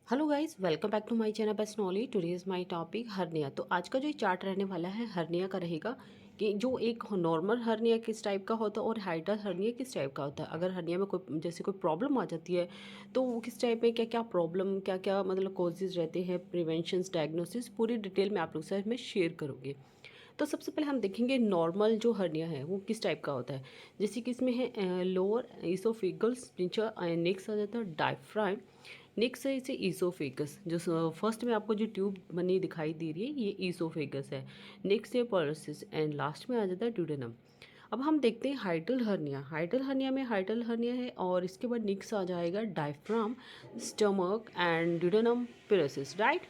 Hello guys, welcome back to my channel best knowledge. Today is my topic hernia. तो आज का जो chart रहने वाला है हर्निया का रहेगा कि जो एक नॉर्मल हर्निया किस टाइप का होता है और हाइड्रल हर्निया किस टाइप का होता है। अगर हर्निया में कोई जैसे कोई प्रॉब्लम आ जाती है तो वो किस टाइप में क्या क्या प्रॉब्लम क्या क्या मतलब कॉजेज रहते हैं, प्रिवेंशंस, डायग्नोसिस पूरी डिटेल में आप लोग से मैं शेयर करूँगी। तो सबसे पहले हम देखेंगे नॉर्मल जो हर्निया है वो किस टाइप का होता है। जैसे कि इसमें है लोअर इसोफिगल्स, नीचे नेक्स्ट आ जाता है डायफ्राम, नेक्स्ट है इसे ईसोफेगस। जो फर्स्ट में आपको जो ट्यूब बनी दिखाई दे रही है ये ईसोफेगस है। नेक्स्ट है पल्सिस एंड लास्ट में आ जाता है ड्यूडेनम। अब हम देखते हैं हाइड्रल हर्निया। हाइड्रल हर्निया में हाइड्रल हर्निया है और इसके बाद नेक्स्ट आ जाएगा diaphragm, stomach and duodenum paresis, right.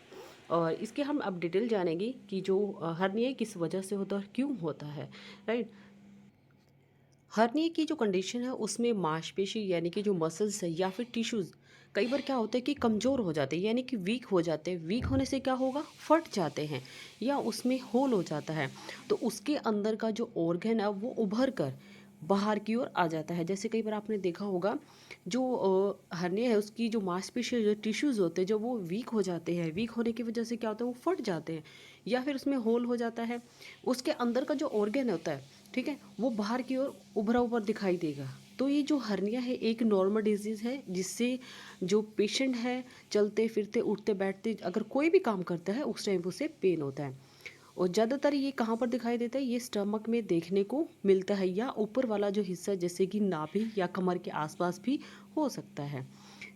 और इसके हम अब डिटेल जानेंगे कि जो हर्निया किस वजह से होता है और क्यों होता है, राइट। हर्निया की जो कंडीशन है उसमें मांसपेशी यानी कि जो मसल्स है या फिर टिश्यूज़ कई बार क्या होता है कि कमज़ोर हो जाते हैं यानी कि वीक हो जाते हैं। वीक होने से क्या होगा, फट जाते हैं या उसमें होल हो जाता है। तो उसके अंदर का जो ऑर्गन है वो उभर कर बाहर की ओर आ जाता है। जैसे कई बार आपने देखा होगा जो हर्निया है उसकी जो मांसपेशी जो टिश्यूज़ होते हैं जब वो वीक हो जाते हैं, वीक होने की वजह से क्या होता है वो फट जाते हैं या फिर उसमें होल हो जाता है। उसके अंदर का जो ऑर्गन होता है, ठीक है, वो बाहर की ओर उभरा उभर दिखाई देगा। तो ये जो हर्निया है एक नॉर्मल डिजीज़ है जिससे जो पेशेंट है चलते फिरते उठते बैठते अगर कोई भी काम करता है उस टाइम उसे पेन होता है। और ज़्यादातर ये कहाँ पर दिखाई देता है, ये स्टमक में देखने को मिलता है या ऊपर वाला जो हिस्सा जैसे कि नाभि या कमर के आसपास भी हो सकता है,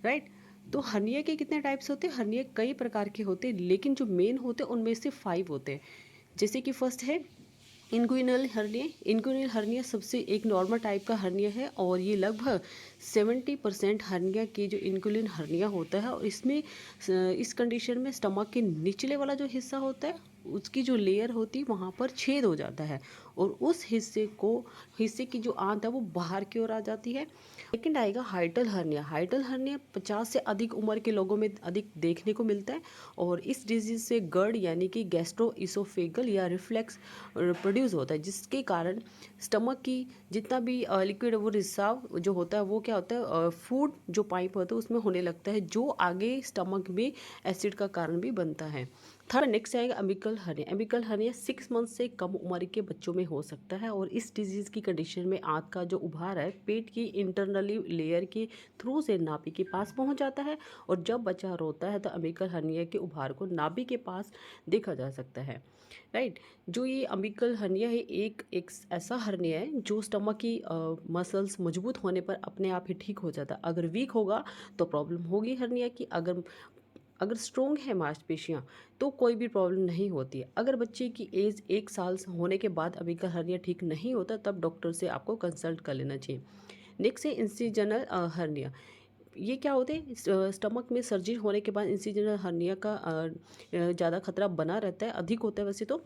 राइट। तो हर्निया के कितने टाइप्स होते हैं, हर्निया कई प्रकार के होते हैं लेकिन जो मेन होते हैं उनमें से 5 होते हैं। जैसे कि फर्स्ट है इंक्विनल हर्निया। इंक्विनल हर्निया सबसे एक नॉर्मल टाइप का हर्निया है और ये लगभग 70% हर्निया की जो इंक्विनल हर्निया होता है। और इसमें इस कंडीशन में स्टमक के निचले वाला जो हिस्सा होता है उसकी जो लेयर होती है वहाँ पर छेद हो जाता है और उस हिस्से की जो आंत है वो बाहर की ओर आ जाती है। सेकेंड आएगा हाइड्रल हर्निया। हाइड्रल हर्निया 50 से अधिक उम्र के लोगों में अधिक देखने को मिलता है और इस डिजीज से गर्ड यानी कि गैस्ट्रो इसोफेगल या रिफ्लेक्स प्रोड्यूस होता है जिसके कारण स्टमक की जितना भी लिक्विड वो रिसाव जो होता है वो क्या होता है फूड जो पाइप होता है उसमें होने लगता है जो आगे स्टमक में एसिड का कारण भी बनता है। थर्ड नेक्स्ट आएगा umbilical hernia. Umbilical hernia 6 month से कम उम्र के बच्चों में हो सकता है और इस डिजीज़ की कंडीशन में आंत का जो उभार है पेट की इंटरनली लेयर के थ्रू से नाभि के पास पहुंच जाता है और जब बच्चा रोता है तो अम्बिकल हर्निया के उभार को नाभि के पास देखा जा सकता है, राइट। जो ये अम्बिकल हर्निया है एक ऐसा हर्निया है जो स्टमक की मसल्स मजबूत होने पर अपने आप ही ठीक हो जाता है। अगर वीक होगा तो प्रॉब्लम होगी हर्निया की। अगर अगर स्ट्रोंग है मांसपेशियाँ तो कोई भी प्रॉब्लम नहीं होती है। अगर बच्चे की एज 1 साल होने के बाद अम्बिकल हर्निया ठीक नहीं होता तब डॉक्टर से आपको कंसल्ट कर लेना चाहिए। नेक्स्ट है इंसिजनल हर्निया। ये क्या होते हैं, स्टमक में सर्जरी होने के बाद इंसिजनल हर्निया का ज़्यादा खतरा बना रहता है, अधिक होता है वैसे तो।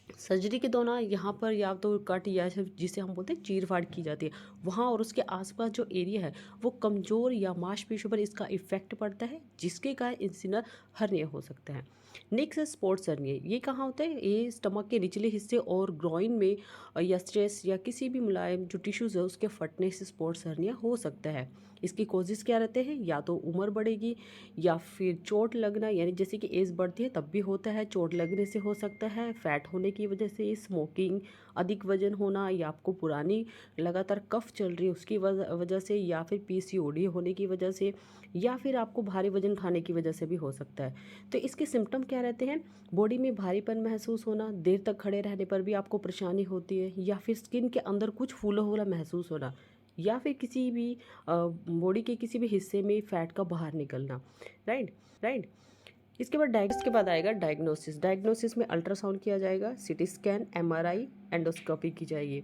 सर्जरी के दौरान यहाँ पर या तो कट या जिसे हम बोलते हैं चीर फाड़ की जाती है वहाँ और उसके आसपास जो एरिया है वो कमज़ोर या मांसपेशियों पर इसका इफेक्ट पड़ता है जिसके कारण इंसिनल हर्निया हो सकता है। नेक्स्ट है स्पोर्ट्स हर्निया। ये कहाँ होता है, ये स्टमक के निचले हिस्से और ग्रॉइन में या स्ट्रेस या किसी भी मुलायम जो टिश्यूज़ है उसके फटने से स्पोर्ट्स हर्निया हो सकता है। इसकी कोजिस क्या रहते हैं, या तो उम्र बढ़ेगी या फिर चोट लगना, यानी जैसे कि एज बढ़ती है तब भी होता है, चोट लगने से हो सकता है, फैट होने की वजह से, स्मोकिंग, अधिक वजन होना या आपको पुरानी लगातार कफ चल रही है उसकी वजह से, या फिर पीसीओडी होने की वजह से, या फिर आपको भारी वजन खाने की वजह से भी हो सकता है। तो इसके सिम्टम क्या रहते हैं, बॉडी में भारीपन महसूस होना, देर तक खड़े रहने पर भी आपको परेशानी होती है, या फिर स्किन के अंदर कुछ फूला हुआ महसूस होना, या फिर किसी भी बॉडी के किसी भी हिस्से में फैट का बाहर निकलना, राइट राइट। इसके बाद आएगा डायग्नोसिस। डायग्नोसिस में अल्ट्रासाउंड किया जाएगा, सीटी स्कैन, एमआरआई, एंडोस्कोपी की जाएगी।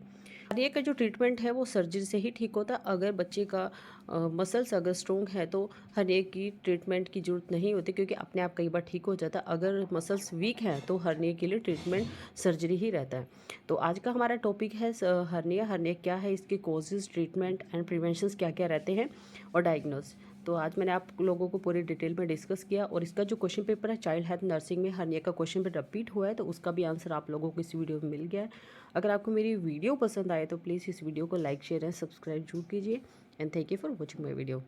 ये का जो ट्रीटमेंट है वो सर्जरी से ही ठीक होता है। अगर बच्चे का मसल्स अगर स्ट्रोंग है तो हर्निया की ट्रीटमेंट की ज़रूरत नहीं होती क्योंकि अपने आप कई बार ठीक हो जाता है। अगर मसल्स वीक हैं तो हर्निया के लिए ट्रीटमेंट सर्जरी ही रहता है। तो आज का हमारा टॉपिक है हर्निया। हर्निया क्या है, इसके कॉजेज़, ट्रीटमेंट एंड प्रिवेंशंस क्या क्या रहते हैं और डायग्नोस। तो आज मैंने आप लोगों को पूरी डिटेल में डिस्कस किया और इसका जो क्वेश्चन पेपर है चाइल्ड हेल्थ नर्सिंग में हर्निया का क्वेश्चन पेपर रिपीट हुआ है तो उसका भी आंसर आप लोगों को इस वीडियो में मिल गया है। अगर आपको मेरी वीडियो पसंद आए तो प्लीज़ इस वीडियो को लाइक, शेयर एंड सब्सक्राइब जरूर कीजिए and thank you for watching my video.